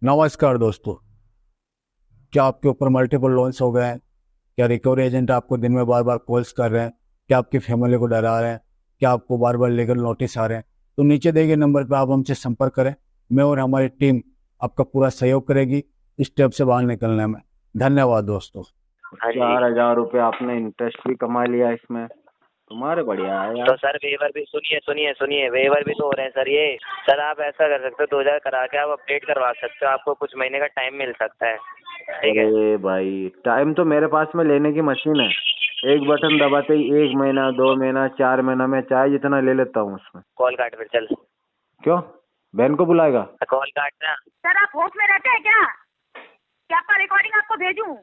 नमस्कार दोस्तों। क्या आपके ऊपर मल्टीपल लोन्स हो गए हैं? क्या रिकवरी एजेंट आपको दिन में बार बार कॉल्स कर रहे हैं? क्या आपकी फैमिली को डरा रहे हैं? क्या आपको बार बार लीगल नोटिस आ रहे हैं? तो नीचे दिए गए नंबर पर आप हमसे संपर्क करें। मैं और हमारी टीम आपका पूरा सहयोग करेगी इस स्टेप से बाहर निकलने में। धन्यवाद दोस्तों। हाँ जी। 4,000 रुपये आपने इंटरेस्ट भी कमा लिया इसमें। तुम्हारे बढ़िया है तो यार। सर वेवर भी सुनिए सुनिए सुनिए, वेवर भी तो हो रहे हैं सर। ये सर आप ऐसा कर सकते हो, 2000 करा के आप अपडेट करवा सकते हो, आपको कुछ महीने का टाइम मिल सकता है। ठीक है। अरे भाई, टाइम तो मेरे पास में लेने की मशीन है। एक बटन दबाते ही 1 महीना, 2 महीना, 4 महीना में चाहे जितना ले लेता हूँ उसमें। कॉल काट फिर चल। क्यों? बहन को बुलाएगा? कॉल काटना। सर आप होश में रहते हैं क्या? क्या आपका रिकॉर्डिंग आपको भेजूं?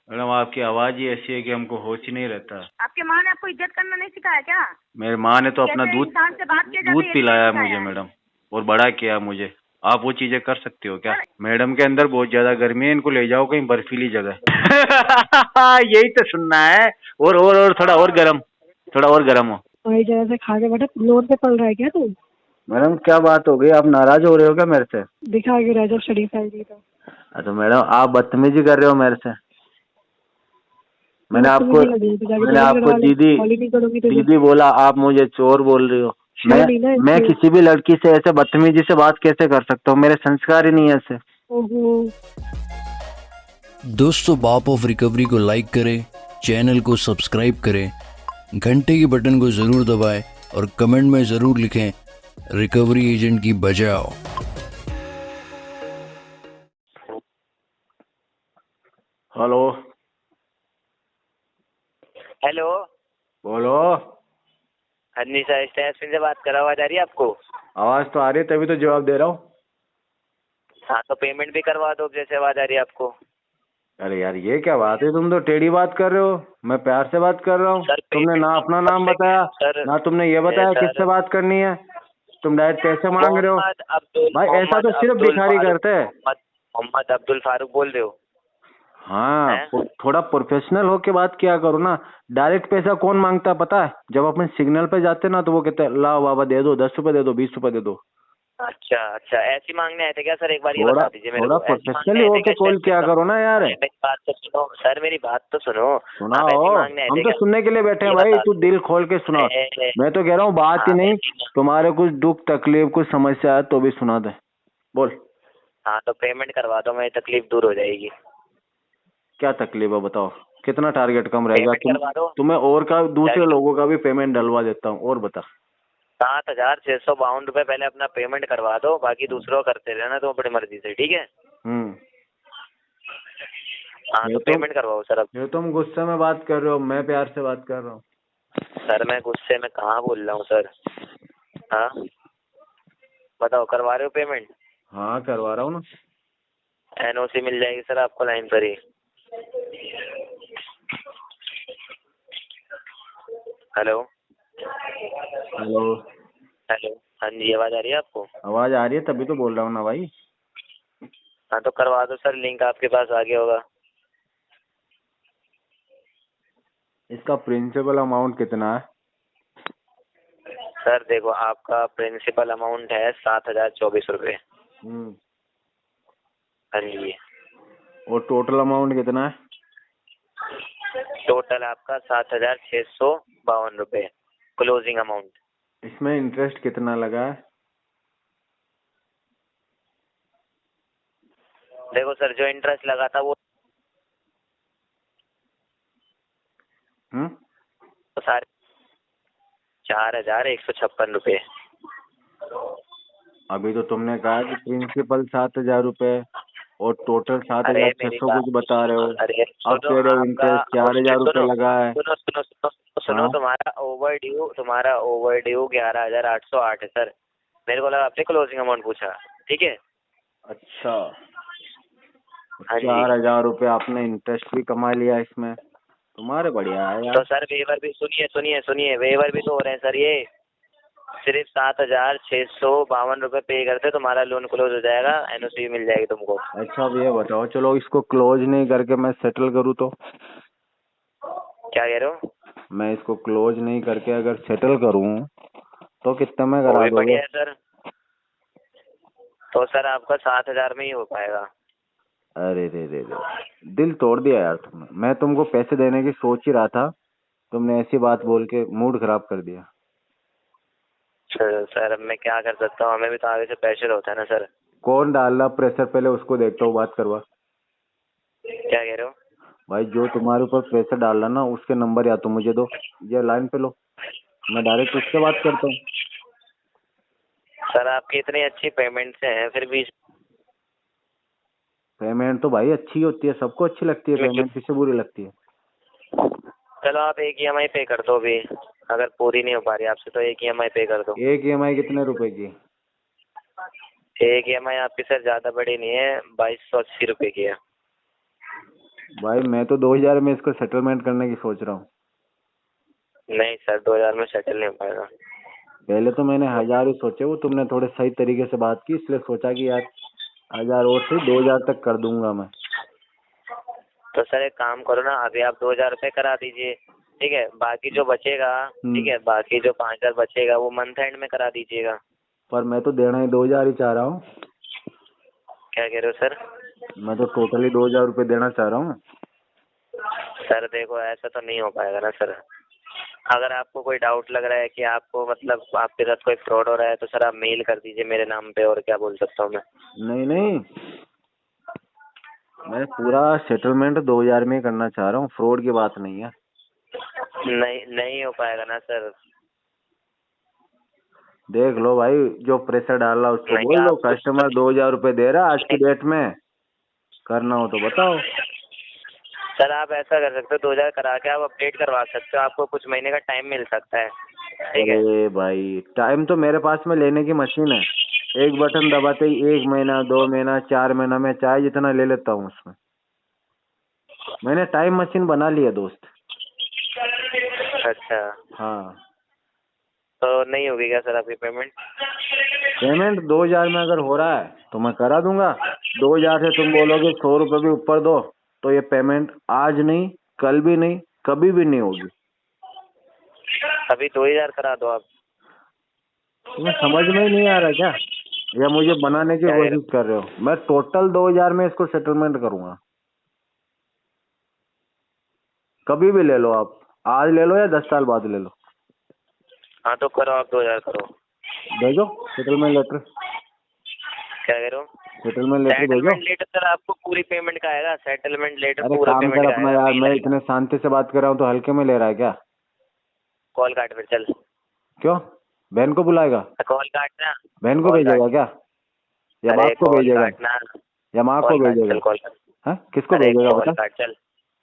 मैडम, आपकी आवाज ही ऐसी है कि हमको होश ही नहीं रहता। आपके माँ ने आपको इज्जत करना नहीं सिखाया क्या? मेरी माँ ने तो अपना कैसे दूध इंसान से बात किया जाता दूध है ये नहीं पिलाया सिखाया मुझे है। मैडम, और बड़ा किया मुझे। आप वो चीजें कर सकते हो क्या? मैडम के अंदर बहुत ज्यादा गर्मी है, इनको ले जाओ कहीं बर्फीली जगह। यही तो सुनना है। और थोड़ा और गर्म, थोड़ा और गर्म हो। भाई जरा से खा के बेटा, लोन पे पल रहा है क्या तू? मैडम, क्या बात हो गई? आप नाराज हो रहे हो क्या मेरे से? दिखा के रह जब शरीफ है जी तो। अच्छा मैडम, आप बदतमीजी कर रहे हो मेरे से। मैंने आपको बदतमीजी लगी तो जाके मैंने पेमेंट आपको करवा ले, दीदी कॉल ही नहीं करूंगी तुझे। दीदी बोला, आप मुझे चोर बोल रही हो। मैं शर्म नहीं ना मैं इसलिए। किसी भी लड़की से ऐसे बदतमीजी से बात कैसे कर सकता हूँ? मेरे संस्कार ही नहीं है ऐसे। ओहो। दोस्तों, बाप ऑफ रिकवरी को लाइक करें, चैनल को सब्सक्राइब करें, घंटे की बटन को ज़रूर दबाएं और कमेंट में ज़रूर लिखें, रिकवरी एजेंट की बजाओ। हेलो। हेलो। बोलो। हाँ जी सर, स्टेशन से बात कर रहा हूँ। आवाज आ रही है आपको? आवाज तो आ रही है, तभी तो जवाब दे रहा हूँ। हाँ तो पेमेंट भी करवा दो जैसे आवाज आ रही है आपको। अरे यार, ये क्या बात है? तुम तो टेढ़ी बात कर रहे हो। मैं प्यार से बात कर रहा हूँ। सर तुमने पेमेंट ना अपना कब नाम से बताया, सर? ना तुमने ये बताया सर किससे बात करनी है। तुम डायरेक्ट पैसे मांग रहे हो। मोहम्मद अब्दुल भाई, ऐसा मोहम्मद तो सिर्फ अब्दुल भिखारी फारूक करते हैं। मोहम्मद मोहम्मद अब्दुल फारूक बोल रहे हो? हाँ, हैं? थोड़ा प्रोफेशनल होके बात किया करो ना। डायरेक्ट पैसा कौन मांगता है पता है? जब अपन सिग्नल पे जाते हैं ना, तो वो कहते हैं लाओ बाबा, दे दो, 10 रुपए दे दो, 20 रुपए दे दो। अच्छा अच्छा, ऐसी मांगने आए थे क्या सर? एक बार ये थोड़ा बता दीजिए मेरे थोड़ा को, ऐसी मांगने प्रोफेशनली आए थे होके क्या कॉल स्टेशन किया का? करो ना यार। अरे मेरी बात तो सुनो सर, मेरी बात तो सुनो। आप सुनाओ। ऐसी मांगने आए हम थे तो क्या? सुनने के लिए बैठे हैं ये भाई, बता तू दो। दिल खोल के सुना। मैं तो कह रहा हूँ बात ही आप नहीं, ऐसी तुम्हारे कुछ दुख तकलीफ कुछ समस्या है तो भी सुना दे। बोल। हाँ तो पेमेंट करवा दो, मेरी तकलीफ दूर हो जाएगी। क्या तकलीफ है बताओ? कितना टारगेट कम रहेगा? पेमेंट करवा दो। तुम्हें और का दूसरे टारगेट लोगों का भी पेमेंट डलवा देता हूँ, और बता। 7,652 रुपये पहले अपना पेमेंट करवा दो, बाकी दूसरों को करते रहना तुम अपनी मर्जी से, ठीक है? हम्म। हाँ तो पेमेंट करवाओ सर अब। ये तुम गुस्से में बात कर रहे हो, मैं प्यार से बात कर रहा हूँ। सर मैं गुस्से में कहाँ बोल रहा हूँ सर? हाँ बताओ, करवा रहे हो पेमेंट? हाँ, करवा रहा हूँ ना। एनओसी मिल जाएगी सर आपको लाइन पर ही। Hello hello. हेलो। हाँ जी, आवाज आ रही है आपको? आवाज आ रही है, तभी तो बोल रहा हूँ ना भाई। हाँ तो करवा दो सर, लिंक आपके पास आ गया होगा। इसका प्रिंसिपल अमाउंट कितना है? सर देखो, आपका प्रिंसिपल अमाउंट है 7,024 रुपये। हम्म। हाँ जी। और टोटल अमाउंट कितना है? टोटल आपका 7,652 रुपये क्लोजिंग अमाउंट। इसमें इंटरेस्ट कितना लगा है? देखो सर, जो इंटरेस्ट लगा था वो हम्म। तो सारे 4,156 रुपये। अभी तो तुमने कहा कि प्रिंसिपल 7,000 रुपये और टोटल सात अरे हजार छह मेरी सौ बात कुछ बता रहे हो। अरे अब सुनो, कह रहे हो आपका इंटरेस्ट 4,000 रुपये सुनो लगा है। सुनो सुनो सुनो सुनो, हाँ। तुम्हारा ओवर ड्यू 11,808 है सर। मेरे को लगा आपने क्लोजिंग अमाउंट पूछा, ठीक है? अच्छा। हाँ जी। 4,000 रुपये आपने इंटरेस्ट भी कमा लिया इसमें। तुम्हारे बढ़िया है तो यार। सर वेवर भी सुनिए सुनिए सुनिए, वेवर भी तो हो रहे हैं सर। ये सिर्फ 7,652 रुपये पे करते तुम्हारा लोन क्लोज हो जाएगा, एनओसी भी मिल जाएगी तुमको। अच्छा, अब ये बताओ, चलो इसको क्लोज नहीं करके मैं सेटल करूँ तो? क्या कह रहे हो? मैं इसको क्लोज नहीं करके अगर सेटल करूँ तो कितने में वो करा भी दोगे? बढ़िया है सर। तो सर आपका 7,000 में ही हो पाएगा। अरे रे, दिल तोड़ दिया यार तुमने। मैं तुमको पैसे देने की सोच ही रहा था, तुमने ऐसी बात बोल के मूड खराब कर दिया। सर अब मैं क्या कर सकता हूँ, हमें भी तो आगे से प्रेशर होता है ना सर। कौन डाल रहा प्रेशर, पहले उसको देखता हूँ, बात करवा। क्या कह रहे हो? भाई जो तुम्हारे ऊपर प्रेशर डाल रहा ना, उसके नंबर या तो मुझे दो या लाइन पे लो, मैं डायरेक्ट उससे बात करता हूँ। सर आपकी इतनी अच्छी पेमेंट से हैं फिर भी। पेमेंट तो भाई अच्छी होती है, सबको अच्छी लगती है पेमेंट, किससे बुरी लगती है। चलो आप एक EMI पे कर दो अभी, अगर पूरी नहीं हो पा रही आपसे तो एक EMI पे कर दो। एक EMI कितने रुपए की? एक EMI आपकी सर ज्यादा बड़ी नहीं है, 2280 रुपए की है। भाई मैं तो 2000 में इसको सेटलमेंट करने की सोच रहा हूँ। नहीं सर 2000 में सेटल नहीं हो पाएगा। पहले तो मैंने 1000 ही सोचे, वो तुमने थोड़े सही तरीके से बात की, इसलिए सोचा कि यार 1000 और से 2000 तक कर दूंगा मैं। तो सर एक काम करो ना, अभी आप 2000 रुपये करा दीजिए, ठीक है, बाकी जो बचेगा, ठीक है, बाकी जो 5000 बचेगा वो मंथ एंड में करा दीजिएगा। पर मैं तो देना ही 2000 ही चाह रहा हूँ। क्या कह रहे हो सर? मैं तो टोटली 2000 रुपये देना चाह रहा हूँ। सर देखो ऐसा तो नहीं हो पाएगा ना सर। अगर आपको कोई डाउट लग रहा है कि आपको मतलब आपके साथ कोई फ्रॉड हो रहा है तो सर आप मेल कर दीजिए मेरे नाम पे, और क्या बोल सकता हूँ मैं। नहीं, मैं पूरा सेटलमेंट 2000 में ही करना चाह रहा हूँ, फ्रॉड की बात नहीं है। नहीं हो पाएगा ना सर। देख लो भाई, जो प्रेशर डाल रहा उसको नहीं, बोल दो, आप कस्टमर 2000 रुपये दे रहा है आज की डेट में, करना हो तो बताओ। सर आप ऐसा कर सकते हो, 2000 करा के आप अपडेट करवा सकते हो, आपको कुछ महीने का टाइम मिल सकता है, ठीक है। अरे भाई टाइम तो मेरे पास में लेने की मशीन है, एक बटन दबाते ही 1 महीना 2 महीना 4 महीना में चाहे जितना ले लेता हूँ उसमें। मैंने टाइम मशीन बना ली है दोस्त। अच्छा, हाँ, तो नहीं होगी क्या सर आपकी पेमेंट? पेमेंट 2000 में अगर हो रहा है तो मैं करा दूंगा। 2000 से तुम बोलोगे 100 रुपये भी ऊपर दो तो ये पेमेंट आज नहीं, कल भी नहीं, कभी भी नहीं होगी। अभी 2000 करा दो आप। तुम्हें समझ में ही नहीं आ रहा क्या, या मुझे बनाने की क्या कह रहे कोशिश कर रहे हो? मैं टोटल 2000 में इसको सेटलमेंट करूंगा। कभी भी ले लो आप, आज ले लो या 10 साल बाद ले लो। हाँ तो करो, आप 2000 करो। भेजो सेटलमेंट लेटर। क्या कह रहे हो? सेटलमेंट लेटर भेजो। सेटलमेंट लेटर सर आपको पूरी पेमेंट का आएगा, सेटलमेंट लेटर अरे पूरा काम पेमेंट कर का अपना आएगा। यार, मैं इतने शांति से बात कर रहा हूँ तो हल्के में ले रहा है क्या? कॉल काट फिर चल। क्यों, बहन को बुलाएगा? कॉल काटना। बहन को कॉल भेजेगा क्या, या अरे बाप को कॉल भेजेगा, काटना। या माँ को कॉल काट भेजेगा? चल, कॉल काट। हाँ, किसको अरे भेजेगा कॉल बता? काट चल,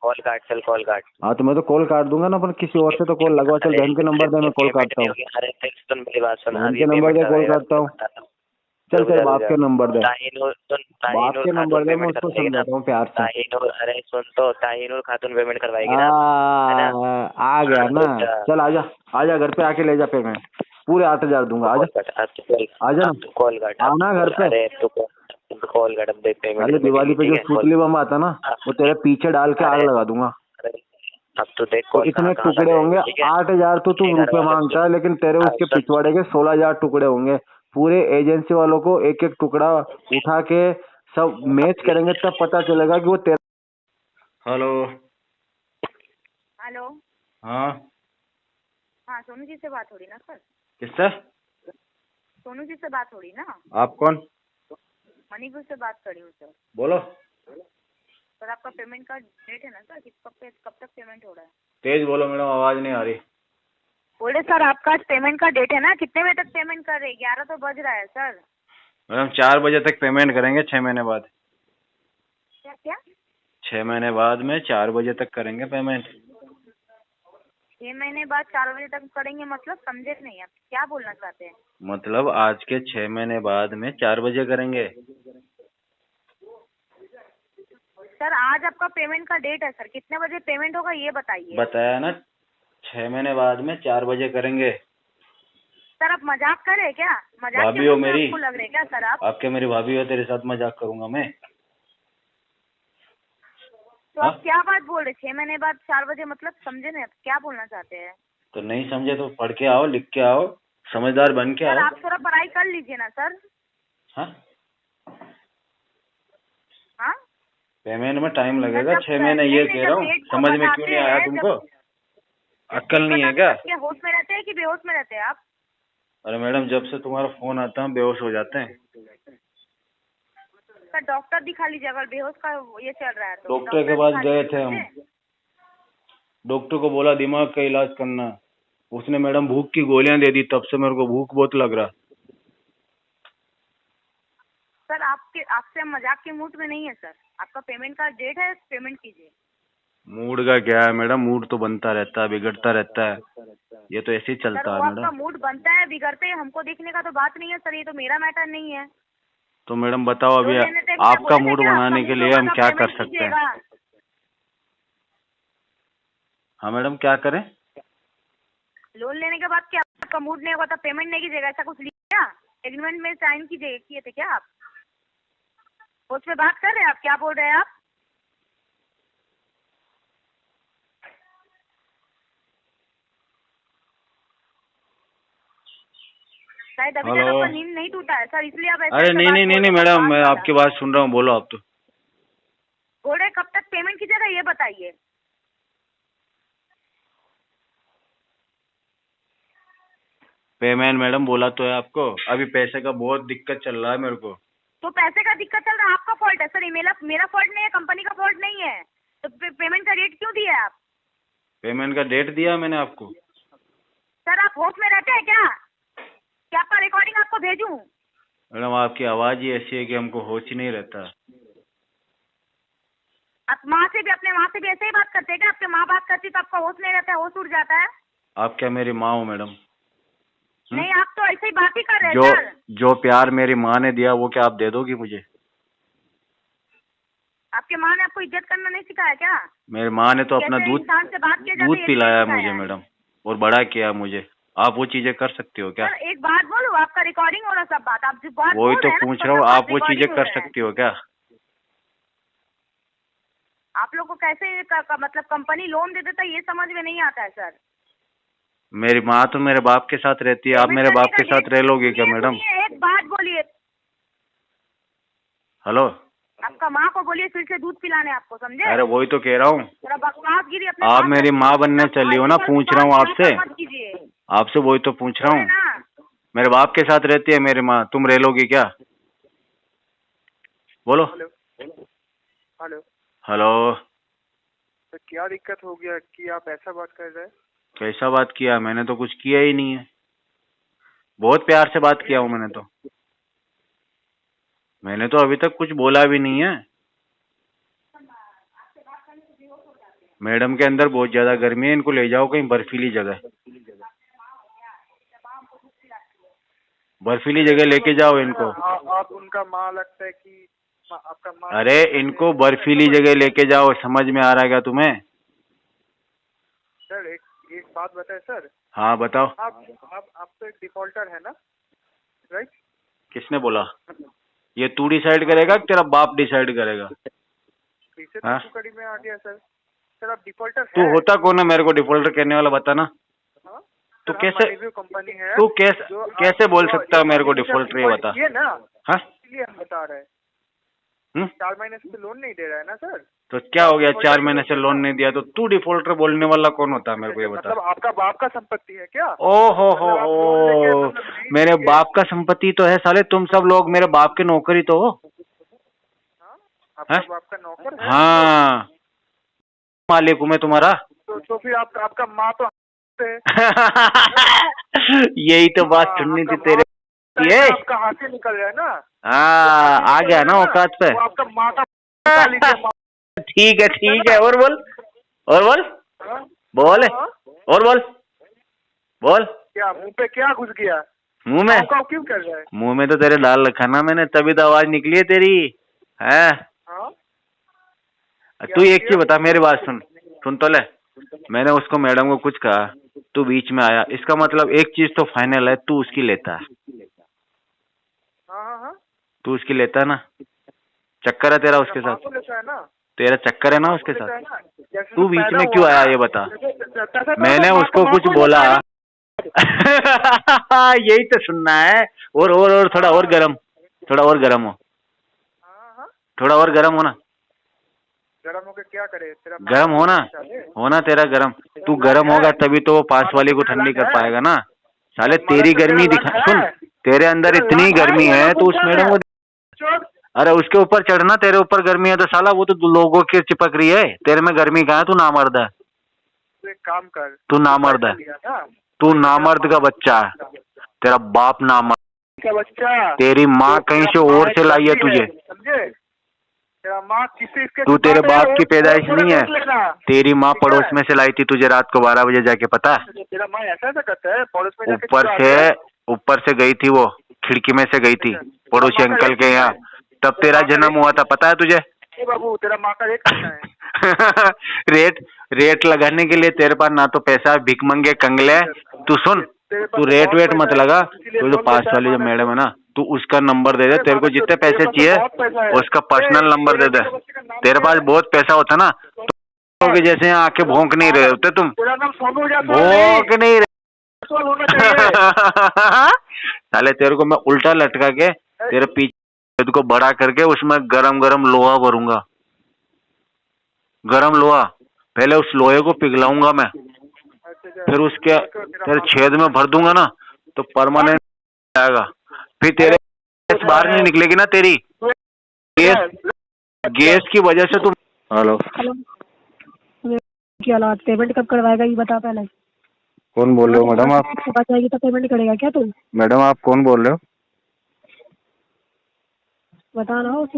कॉल काट चल, कॉल काट। हाँ तो मैं तो कॉल काट दूंगा ना, पर किसी और से तो कॉल लगवा। चल बहन के नंबर दे, मैं कॉल पेमेंट काटता नहीं हूँ। होगी। अरे फिर सुन मेरी बात सुन, बहन अभी के नंबर पेमेंट दे, कॉल करवाएगा। काटता हूँ। चल बाप के नंबर दे, बाप के नंबर दे, मैं उसको समझाता हूँ प्यार से। अरे सुन तो, ताहिनुर खातून पेमेंट करवाएगी ना, है ना? आ गया ना, चल आजा, आजा घर पे आके ले जा पेमेंट, पूरे 8000 दूंगा। आजा आजा ना, कॉल काट। आना घर पे। अरे तू कॉल काट, अब देख पेमेंट। अरे दिवाली पे जो सुतली बम आता ना, वो तेरे पीछे डाल के आग लगा दूंगा। अब तो देख तो इतने टुकड़े होंगे। 8000 तो तू रुपए मांगता है, लेकिन तेरे उसके पिछवाड़े के 16000 टुकड़े होंगे। पूरे एजेंसी वालों को एक एक टुकड़ा उठा के सब मैच करेंगे, तब पता चलेगा कि वो तेरा। हेलो। हेलो। हाँ हाँ सोनू जी से बात हो रही ना सर? किससे? सोनू जी से बात हो रही ना? आप कौन? मणिपुर से बात कर रही हूँ सर। बोलो। सर आपका पेमेंट का डेट है ना सर, कब तक पेमेंट हो रहा है? तेज बोलो मैडम, आवाज नहीं आ रही। बोले सर आपका पेमेंट का डेट है ना, कितने बजे तक पेमेंट कर रहे हैं? 11 तो बज रहा है सर। मैडम 4 बजे तक पेमेंट करेंगे, 6 महीने बाद। क्या क्या? 6 महीने बाद में 4 बजे तक करेंगे पेमेंट। 6 महीने बाद 4 बजे तक करेंगे मतलब समझे नहीं, आप क्या बोलना चाहते हैं? मतलब आज के 6 महीने बाद में 4 बजे करेंगे। सर आज आपका पेमेंट का डेट है सर, कितने बजे पेमेंट होगा ये बताइए। बताया ना, 6 महीने बाद में 4 बजे करेंगे। सर आप मजाक कर रहे हैं क्या? मजाक भाभी हो मेरी? आपको लग रहा है क्या सर? आप आपके मेरी भाभी हो, तेरे साथ मजाक करूंगा मैं? तो आप क्या बात बोल रहे? 6 महीने बाद 4 बजे मतलब समझे नहीं, आप क्या बोलना चाहते हैं? तो नहीं समझे तो पढ़ के आओ, लिख के आओ, समझदार बन के सर आओ। आप थोड़ा पढ़ाई कर लीजिए ना सर। हाँ पेमेंट में टाइम लगेगा, जब 6 महीने, ये नहीं, कह रहा जब हूँ। डेट को समझ में क्यों बताते नहीं आया हैं, तुमको? जब अक्ल नहीं है क्या? क्या होश में रहते हैं कि बेहोश में रहते हैं आप? अरे मैडम, जब से तुम्हारा फोन आता है हम बेहोश हो जाते हैं। सर डॉक्टर दिखा लीजिए अगर बेहोश का ये चल रहा है तो। डॉक्टर के पास दिखा गए लीजिए, थे हम। समझे? डॉक्टर को बोला दिमाग का इलाज करना, उसने मैडम भूख की गोलियां दे दी, तब से मेरे को भूख बहुत लग रहा। सर आपसे हम मजाक के मूड में नहीं है सर। आपका पेमेंट का डेट है, पेमेंट कीजिए। मूड का क्या है मैडम, मूड तो बनता रहता है, बिगड़ता रहता है, ये तो ऐसे ही सर चलता वो है आपका मैडम। मूड बनता है बिगड़ते है, हमको देखने का तो बात नहीं है सर, ये तो मेरा मैटर नहीं है। तो मैडम बताओ अभी लोन लेने से क्या आपका बोले थे मूड क्या? बनाने आपका के मूड लिए होगा हम तो क्या कर पेमेंट सकते हैं? कीजिएगा। हाँ मैडम, क्या करें? लोन लेने के बाद क्या आपका मूड नहीं होगा तो पेमेंट नहीं कीजिएगा, ऐसा कुछ लिखा? एग्रीमेंट में साइन किए थे क्या आप? उस पे बात कर रहे हैं आप, क्या बोल रहे हैं आप? शायद अभी तक हेलो। आपका नींद नहीं टूटा है सर, इसलिए आप ऐसे अरे ऐसे नहीं बात नहीं बोल नहीं नहीं रहे हैं। मैडम, मैं बात आपकी बात सुन रहा हूँ, बोलो आप। तो बोल रहे हैं, कब तक पेमेंट कीजिएगा ये बताइए। पेमेंट मैडम बोला तो है आपको, अभी पैसे का बहुत दिक्कत चल रहा है मेरे को। तो पैसे का दिक्कत चल रहा है, आपका फॉल्ट है सर, ये मेरा फॉल्ट नहीं है, कंपनी का फॉल्ट नहीं है। तो पेमेंट का रेट क्यों दिया है आप? पेमेंट का डेट दिया मैंने आपको। सर आप होश में रहते हैं क्या आपका रिकॉर्डिंग आपको भेजूं? मैडम आपकी आवाज ही ऐसी है कि हमको होश ही नहीं रहता। आप अपने माँ से भी ऐसे ही बात करते हैं क्या? आपके माँ बात करती तो आपका होश नहीं रहता है, होश उड़ जाता है? आप क्या मेरी माँ हो मैडम? नहीं, आप तो ऐसे ही बात ही कर रहे हैं जो सर। जो प्यार मेरी माँ ने दिया वो क्या आप दे दोगी मुझे? आपके माँ ने आपको इज्जत करना नहीं सिखाया क्या? मेरी माँ ने तो अपना कैसे दूध इंसान से बात किया जाता है दूध ये नहीं पिलाया सिखाया मुझे है। मैडम, और बड़ा किया मुझे। आप वो चीजें कर सकती हो क्या? सर एक बात बोलूं, आपका रिकॉर्डिंग हो रहा सब बात, आप जो बात वही बोल तो रहे हैं ना, पूछ सब रहा हूँ, बात आप वो recording चीजें हो कर रहा है। सकती हो क्या? आप लोग को कैसे मतलब कंपनी लोन दे देता है ये समझ में नहीं आता है सर। मेरी माँ तो मेरे बाप के साथ रहती है, आप पेमेंट मेरे करने बाप का के साथ डेट- रह लोगे क्या सुनिए, मैडम? सुनिए, एक बात बोलिए, हेलो। आपका माँ को बोलिए फिर से दूध पिलाने आपको, समझे? अरे वही तो कह रहा हूँ, थोड़ा बकवासगिरी अपने आप पास मेरी रखिए। माँ बनने आप चली हो ना, फालतू पूछ रहा हूँ बात आपसे। मत कीजिए। आपसे वही तो पूछ रहा बोले हूँ, ना, मेरे बाप के साथ रहती है मेरी माँ, तुम रह लोगी क्या? बोलो। हेलो। हेलो। तो क्या दिक्कत हो गया कि आप ऐसा बात कर रहे हैं? कैसा बात किया? मैंने तो कुछ किया ही नहीं है, बहुत प्यार से बात किया हूँ मैंने तो अभी तक कुछ बोला भी नहीं है। मैडम के अंदर बहुत ज्यादा गर्मी है, इनको ले जाओ कहीं बर्फीली जगह, बर्फीली जगह लेके जाओ इनको। आप उनका माँ लगता है कि आपका माँ? अरे इनको बर्फीली जगह लेके जाओ, समझ में आ रहा है क्या तुम्हें? सर एक बात बताए सर। हाँ बताओ। आप तो एक डिफॉल्टर है ना, राइट? किसने बोला? ये तू डिसाइड करेगा कि तेरा बाप डिसाइड करेगा? इसे तो हाँ? कड़ी में आ गया सर। सर आप डिफॉल्टर तू है? होता कौन है मेरे को डिफॉल्टर कहने वाला, बता ना। हाँ? तू सर, कैसे रिव्यू कंपनी है। तू जो कैसे बोल जो सकता है मेरे को जो डिफॉल्टर, ये बता। ये ना, हाँ? इसलिए हम बता रहे हैं। 4 महीने से लोन नहीं दे रहा है ना सर? तो क्या हो गया, 4 महीने से लोन नहीं दिया तो तू डिफॉल्टर बोलने वाला कौन होता है मेरे को, ये बता। मतलब आपका बाप का संपत्ति है क्या? ओ हो मतलब आप लोन लेके हो, मतलब नहीं मेरे देंगे? बाप का संपत्ति तो है साले, तुम सब लोग मेरे बाप के नौकर ही तो हो। हाँ? आपका हाँ? बाप का नौकर है? हाँ, मालिक हूँ मैं तुम्हारा। तो फिर आपका माँ तो है। यही तो बात सुननी थी तेरे। ये आपका हाथ से निकल रहा है ना? हाँ, आ गया ना औकात पे। वो आपका माँ का निकाल लीजिए माँ। ठीक है, और बोल, और बोल, हाँ? बोल, हाँ? और बोल, बोल। क्या मुंह पे क्या घुस गया? मुंह में? काव क्यों कर रहा है? मुंह में तो तेरे दाल रखा ना मैंने, तभी तो आवाज निकली है तेरी। है? हाँ? तू एक चीज बता, मेरी बात सुन तो ले। मैंने उसको मैडम को कुछ कहा, तू बीच में आया, इसका मतलब एक चीज तो फाइनल है, तू उसकी लेता है। हाँ। तू उसकी लेता है ना? चक्कर है तेरा उसके साथ? लेता है ना? तेरा चक्कर है ना उसके लेता है साथ? ना? जैसे तू तो बीच पैदा में हुआ क्यों ना, आया ये बता। जैसे मैंने तो उसको माँ कुछ को बोला? लेता यही तो सुनना है। और थोड़ा और गरम हो, हाँ। थोड़ा और गरम हो ना। गरम होके क्या करे तेरा गरम होना तेरा गरम। तू गरम होगा तभी तो वो पास वाले को ठंडी कर पाएगा ना। साले तेरी गर्मी दिखा, सुन तेरे अंदर इतनी गर्मी है तो उस मैडम को, अरे उसके ऊपर चढ़ना, तेरे ऊपर गर्मी है तो साला वो तो लोगों की चिपक रही है, तेरे में गर्मी कहाँ है? तू नामर्द है, तू एक काम कर, तू नामर्द है, तू नामर्द का बच्चा है, तेरा बाप नामर्द क्या बच्चा, तेरी माँ कहीं से और से लाई है तुझे, समझे? तेरा माँ किसी इसके तू तेरे बाप की पैदाइश नहीं है, है। तेरी माँ पड़ोस में से लाई थी तुझे रात को 12 बजे जाके, पता है? तेरा माँ ऐसा करता है पड़ोस में जाके, ऊपर से गई थी वो, खिड़की में से गई थी पड़ोसी अंकल के यहाँ, तब तेरा जन्म हुआ था, पता है तुझे? बाबू तेरा माँ का रेट कितना है? रेट लगाने के लिए तेरे पास ना तो पैसा है, भिख मंगे कंगले। तू सुन, तू रेट वेट मत लगा, तो जो पास वाली जो मैडम है ना, तू उसका नंबर दे दे, तेरे को जितने पैसे चाहिए उसका पर्सनल नंबर दे दे। तेरे पास बहुत पैसा होता ना तो जैसे यहाँ आके भौंक नहीं रहे होते तुम, भौंक नहीं रहे साले तेरे को मैं उल्टा लटका के तेरे पीछे को बड़ा करके उसमें गरम गरम लोहा भरूंगा, गरम लोहा। पहले उस लोहे को पिघलाऊंगा मैं, फिर उसके तेरे छेद में भर दूंगा ना तो परमानेंट आएगा, फिर तेरे गैस बाहर नहीं निकलेगी ना, तेरी गैस की वजह से तुम। हेलो क्या हालात, पेमेंट कब करवाएगा ये बता पहले। कौन बोल रहे हो मैडम आप? बात आएगी तो पेमेंट करेगा क्या तू? मैडम आप कौन बोल रहे हो? बता ना उसे।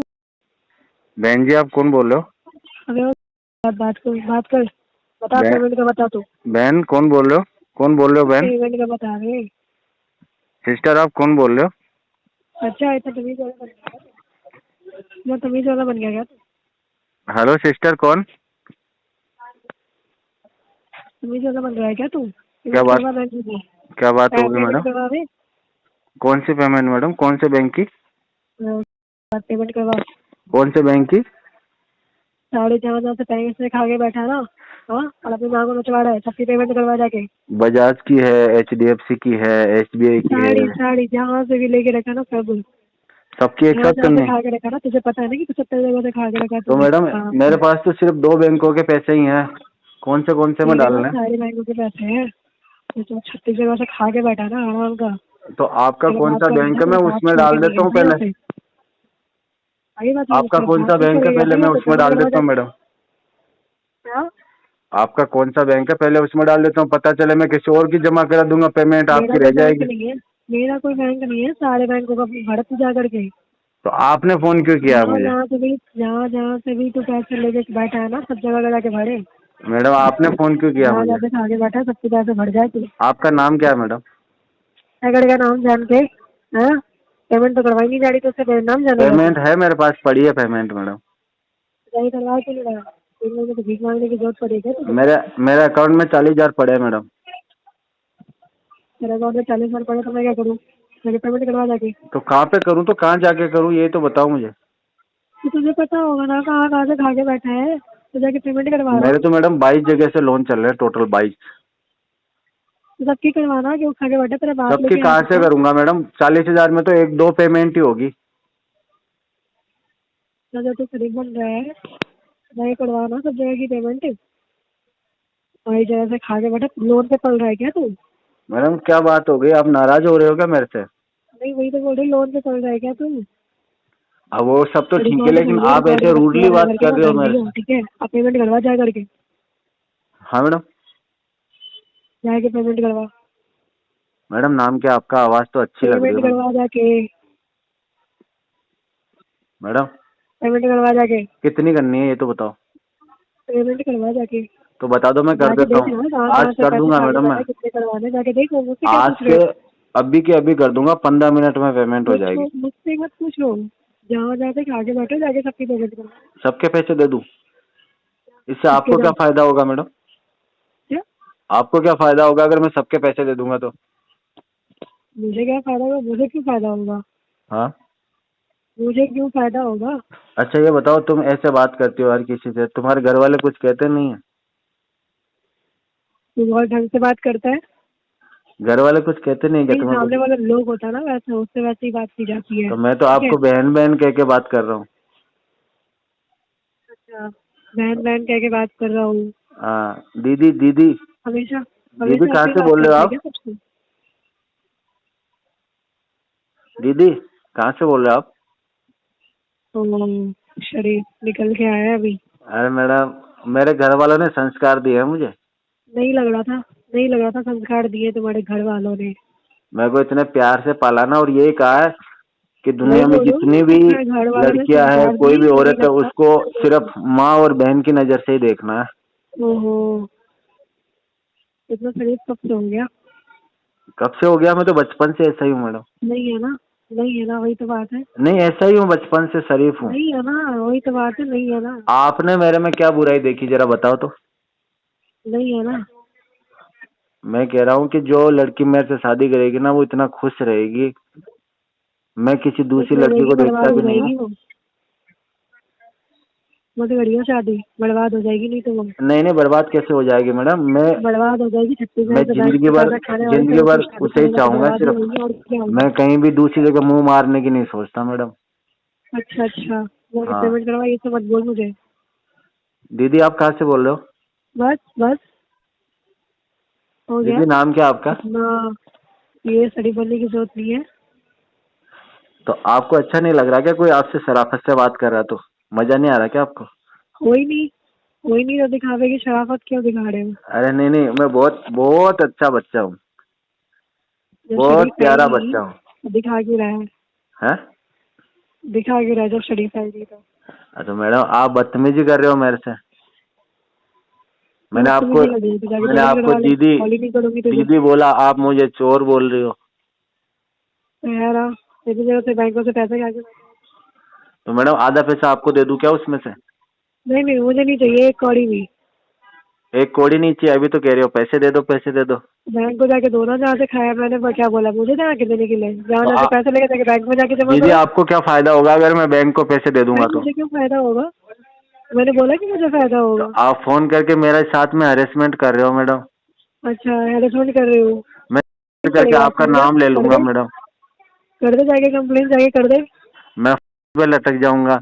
बहन जी आप कौन बोल रहे हो? अबे बात कर बता, पेमेंट का बता तू। बहन कौन बोल रहे हो? कौन बोल रहे हो बहन? पेमेंट का बता रे। सिस्टर आप कौन बोल रहे हो? अच्छा इतना तमीज वाला बन गया, मैं तमीज वाला बन गया क्या तू? हेलो सिस्टर कौन? तमीज वाला बन गया है क्या तू? क्या बात होगी मैडम? कौन सी पेमेंट मैडम? कौन से बैंक की पेमेंट करवा? कौन से बैंक की? 4.5 से पैसे से खा के बैठा ना, हाँ, और अपनी माँ को नचवा रहा है, सबकी पेमेंट करवा जाके। बजाज की है, HDFC की है, SBI की है, साड़ी जहाँ से भी लेके रखा ना सब सबकी एक साथ करनी खा के रखा ना, तुझे पता है ना कि 75 जगह से खा के रखा। तो मैडम मेरे पास तो सिर्फ 2 बैंकों के पैसे ही हैं, कौन से में डालने? सारे बैंकों के पैसे हैं, तो 36 जगह से खा के बैठा ना आराम का। तो आपका कौन सा बैंक है, मैं उसमें डाल देता हूँ पहले। आपका कौन सा बैंक है पहले मैं उसमें डाल देता हूँ मैडम। आपका कौन सा बैंक है पहले उसमें डाल देता हूँ, पता चले मैं किसी और की जमा करा दूंगा, पेमेंट आपकी रह जाएगी। मेरा कोई बैंक नहीं है, सारे बैंकों का भरत जा करके। तो आपने फोन क्यों किया मुझे? जहाँ से भी तू पैसे लेके बैठा है ना, सब जगह जाके भरे। मैडम आपने फोन क्यों किया मुझे? आगे बैठा, सबके पैसे भर जाए तू। आपका नाम क्या है मैडम? अगर का नाम जान के पेमेंट तो करवाई नहीं जा रही, तो उससे नाम जाने? पेमेंट है मेरे पास, पड़ी है पेमेंट मैडम। करवा के नहीं रहा, तो भीख मांगने की जरूरत पड़ेगी तो? मेरे अकाउंट में 40,000 पड़े हैं मैडम। मेरे अकाउंट में 40,000 पड़े तो मैं क्या करूँ? मेरी पेमेंट करवा जाके। तो कहाँ पे करूँ, तो कहाँ जाके करूँ ये तो बताओ मुझे। तो तुझे पता होगा ना कहाँ से खा के बैठा है, तो जाके पेमेंट करवा। मेरे तो मैडम 22 जगह से लोन चल रहे हैं, टोटल 22। तो सबकी करवाना, क्यों खा के बैठा तेरा बाप? सबकी कहाँ से करूँगा मैडम? 40,000 में तो 1-2 पेमेंट ही होगी। तो तू खरीद बन रहा है, नहीं करवाना सब जगह की पेमेंट। वही जगह से खा के बैठा, लोन पे पल रहा है क्या तू? मैडम क्या बात हो गई, आप नाराज हो रहे हो क्या मेरे से? नहीं वही तो बोल रही, लोन पे चल रहा है क्या तुम? अब वो सब तो ठीक है, लेकिन आप ऐसे रूडली बात कर रहे हो मेरे। ठीक है, आप पेमेंट करवा जा करके। हाँ मैडम। जाके पेमेंट करवा। मैडम नाम क्या आपका? आवाज तो अच्छी लग रही है। पेमेंट करवा जाके। मैडम पेमेंट करवा जाके। कितनी करनी है ये तो बताओ। पेमेंट करवा जाके। तो बता दो, मैं कर देता हूँ, आज कर दूंगा मैडम। मैं कितने करवाने जाके देखो, आज के अभी के अभी कर दूंगा, 15 मिनट में पेमेंट हो जाएगी। मुझसे मत पूछ लो, जहाँ जाते आगे बैठो, जाके सबकी पेमेंट करो। सबके पैसे दे दूं? इससे आपको क्या फायदा होगा मैडम? क्या आपको क्या फायदा होगा अगर मैं सबके पैसे दे दूंगा तो? मुझे क्या फायदा होगा? मुझे क्यों फायदा होगा? हाँ मुझे क्यों फायदा होगा? अच्छा ये बताओ, तुम ऐसे बात करती हो हर किसी से, तुम्हारे घर वाले कुछ कहते नहीं है? तू बहुत ढंग से बात करता है। घर वाले कुछ कहते नहीं क्या तुम्हें? सामने वाला लोग होता है ना, वैसे उससे वैसे ही बात की जाती है। तो मैं तो आपको बहन बहन कह के बात कर रहा हूँ। अच्छा बहन बहन कह के बात कर रहा हूँ। हाँ दीदी दीदी हमेशा दीदी हमेशा कहाँ ऐसे से बात बोल रहे हो करते हैं आप? क्या सबसे? दीदी कहाँ से बोल रहे हो आप? तो शरीफ निकल के आया है अभी। अरे मैडम मेरे घर वालों ने संस्कार दिए हैं मुझे। नहीं लग रहा था, नहीं लग रहा था संस्कार दिए तुम्हारे घर वालों ने। मेरे को इतने प्यार से पाला ना, और यही कहा है कि वही दुनिया में बोलो, जितनी भी तुम्हारे घर वालों ने लड़कियां है, संस्कार कोई दिए, भी नहीं औरत है, लगता। उसको सिर्फ माँ और बहन की नजर से ही देखना है। ओहो, इतना शरीफ कब से हो गया? कब से हो गया? मैं तो बचपन से ऐसा ही हूँ मैडम। नहीं है ना, नहीं है ना, वही तो बात है। नहीं ऐसा ही हूँ, बचपन से शरीफ हूँ। नहीं है ना, वही तो बात है, नहीं है ना, आपने मेरे में क्या बुराई देखी जरा बताओ तो। नहीं है ना। मैं कह रहा हूँ कि जो लड़की मेरे से शादी करेगी ना, वो इतना खुश रहेगी, मैं किसी दूसरी खुश लड़की रहेगी, को देखता बर्बाद हो भी नहीं हूँ। जाएगी वो तो बढ़िया शादी बर्बाद हो जाएगी, नहीं तो वो नहीं नहीं, बर्बाद कैसे हो जाएगी मैडम? बर्बाद हो जाएगी। मैं 36,000 से जिंदगी भर पैसा खाने वाले से उससे शादी उसे ही करेगा तो चाहूंगा बर्बाद ही सिर्फ। होगी, और क्या होगा। मैं कहीं भी दूसरी जगह मुंह मारने की नहीं सोचता मैडम। अच्छा अच्छा, वो हाँ पेमेंट करवा, ये तो मत बोल मुझे। दीदी आप कहाँ से बोल रहे हो? बस बस हो गया। दीदी नाम क्या आपका? अपना ये सड़ी बनने की जरूरत नहीं है। तो आपको अच्छा नहीं लग रहा क्या कोई आपसे शराफत से बात कर रहा? तो मजा नहीं आ रहा क्या आपको? कोई नहीं, कोई नहीं, तो दिखावे की शराफत क्यों दिखा रहे हो? अरे नहीं नहीं, मैं बहुत बहुत अच्छा बच्चा हूँ, जब बहुत शरीफ है प्यारा नहीं बच्चा हूँ। तो दिखा क्यों रहा है? हैं? दिखा क्यों रहा है जब शरीफ है नहीं तो? अच्छा मैडम आप बदतमीजी कर रहे हो मेरे से। मैंने आपको बदतमीजी लग रही है तो जाके मैंने पेमेंट आपको करवा ले, दीदी कॉल ही नहीं करूंगी तुझे। दीदी बोला, आप मुझे चोर बोल रही हो। तो यार इतनी देर से बैंकों से पैसे खा के। तो मैडम आधा पैसा आपको दे दूं क्या उसमें से? नहीं नहीं, मुझे नहीं चाहिए एक कौड़ी भी। एक कौड़ी नहीं चाहिए? अभी तो कह रहे हो पैसे दे दो पैसे दे दो। बैंक को जाके दो ना, जहाँ से खाया मैंने। क्या बोला मुझे जाके देने के लिए? जहाँ तो जहाँ से पैसे लेके जाके बैंक में जाके जमा दीदी करो। आपको क्या फायदा होगा अगर मैं बैंक को पैसे दे दूंगा नहीं, तो? मुझे क्यों फायदा होगा? मैंने बोला कि मुझे फायदा तो होगा। आप फोन करके मेरे साथ में हरेसमेंट कर रहे हो मैडम। अच्छा, हेरासमेंट कर रहे हो? मैं क्यों करके करेगा आपका आपको? नाम ले कर लूंगा दे, मैडम। कर दे जाके कंप्लेन, जाके कर दे। मैं पे लटक जाऊंगा।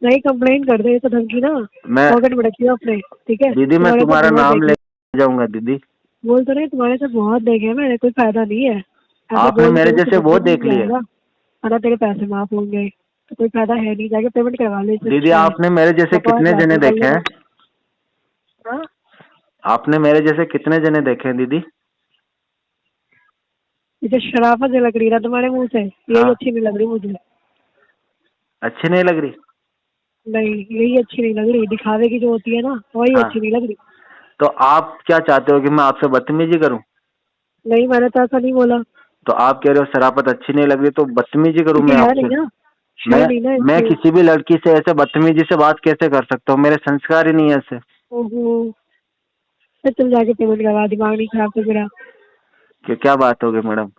नहीं, कंप्लेन कर दे, ये तो धमकी ना मैं पॉकेट में रखियो अपने, ठीक है? दीदी मैं तुम्हारे तो तुम्हारा बहुत नाम ले देखे, जाऊंगा दीदी। बोल तो नहीं, तुम्हारे से बहुत देखे हैं मैंने, कोई फायदा नहीं है। ऐसे आपने बोल मेरे के जैसे बहुत देख लिए। आएगा, ना तेरे पैसे माफ होंगे, तो कोई फायदा है नहीं। जाके पेमेंट करवा ले इससे दीदी अच्छा है। आपने मेरे जैसे बकवास कितने बात जने है, कर देखे लेना। हैं? हाँ? आपने मेरे जैसे कितने जने देखे हैं दीदी? ये जो शराफत जो लग रही है ना तुम्हारे मुंह से, यही हाँ अच्छी नहीं लग रही मुझे। अच्छी नहीं लग रही? नहीं, यही अच्छी नहीं लग रही। दिखावे की जो होती है ना, वही हाँ अच्छी नहीं लग रही। तो आप क्या चाहते हो कि मैं आपसे बदतमीजी करूं? नहीं, मैंने तो ऐसा नहीं बोला। तो आप कह रहे हो शराफत अच्छी नहीं लग रही, तो बदतमीजी करूं क्योंकि मैं है आपसे? नहीं ना, मैं है नहीं ना मैं इसलिए। किसी भी लड़की से ऐसे बदतमीजी से बात कैसे कर सकता हूँ? मेरे संस्कार ही नहीं है ऐसे। ओहो, फिर तुम जाके पेमेंट करवा, दिमाग नहीं खराब तो मेरा। क्या बात हो गई मैडम?